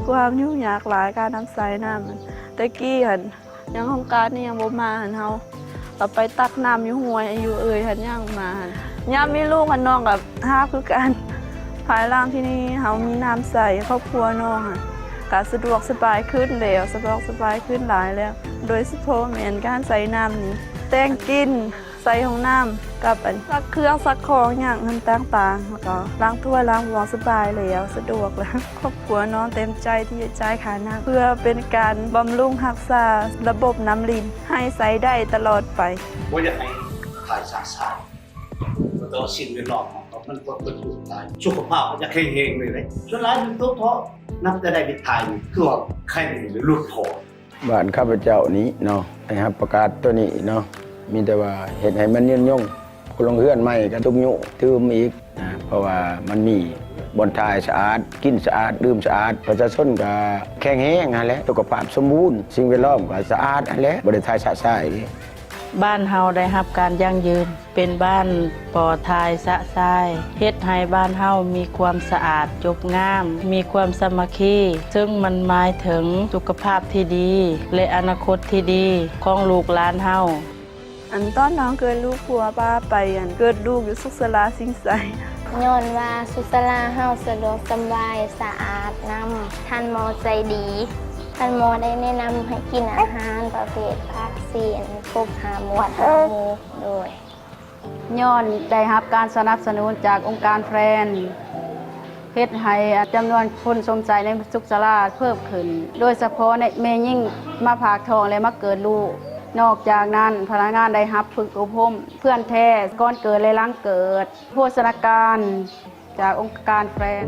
ความยุ่งยากหลายการนำใส่น้ำมันตะกี้หันยังของการนี่ยังบ่มาหันเฮาเราไปตักน้ำอยู่ห้วยอยู่หันย่างมาหันย่ามีลูกหันน้องกับห้าคือกันภายหลังที่นี่เฮามีน้ำใส่ครอบครัวน้องก็สะดวกสบายขึ้นแล้วสะดวกสบายขึ้นหลายแล้วโดยเฉพาะเหมือนการใส่น้ำนี้แต่งกินใส่ของน้ำกับซักเครื่องซักของอย่างต่างๆแล้วก็ล้างถ้วยล้างหม้อสบายแล้วสะดวกแล้วครอบครัวน้องเต็มใจที่จะจ่ายค่าน้ำเพื่อเป็นการบำรุงรักษาระบบน้ำลิ้นให้ใช้ได้ตลอดไปว่าอยากให้ขายสะอาดตัวสิ่งแวดล้อมของมันก็เป็นอยู่ได้สุขภาพอยากให้เฮงเลยส่วนหลายเป็นตัวเพราะนับจะได้ไปถ่ายคือว่าใครหรือลูกพอบ้านข้าพเจ้านี้เนาะนะครับประกาศตัวนี้เนาะมีแต่ว่าเห็นให้มันยืนยงคนลงเฮือนใหม่กันทุกยุทืมอีกนะเพราะว่ามันมีบนทายสะอาดกินสะอาดดื่มสะอาดประชาชนก็แข็งแรงนั่นแหละสุขภาพสมบูรณ์สิ่งแวดล้อมก็สะอาดนั่นแหละบ่ได้ทายสะสายบ้านเฮาได้รับการยั่งยืนเป็นบ้านปลอดภัยสะทรายเฮ็ดให้บ้านเฮามีความสะอาดจบงามมีความสามัคคีซึ่งมันหมายถึงสุขภาพที่ดีและอนาคตที่ดีของลูกหลานเฮาตอนน้องเกิดลูกผัวป้าไปเกิดลูกอยู่สุขศาลาสิงไสย้อนว่าสุขศาลาเฮาสะดวกสบายสะอาดนำท่านหมอใจดีท่านหมอได้แนะนำให้กินอาหารประเภทผักเสียนครบ5 หมวด5 หมู่โดยย้อนได้รับการสนับสนุนจากองค์การแฟนเฮ็ดให้จำนวนคนสนใจในสุขศาลาเพิ่มขึ้นโดยเฉพาะในแม่ยิ่งมาผากทองและมาเกิดลูกนอกจากนั้นพนักงานได้รับฝึกอบรมเพื่อนแท้ก่อนเกิดและหลังเกิดโภชนาการจากองค์การแฟน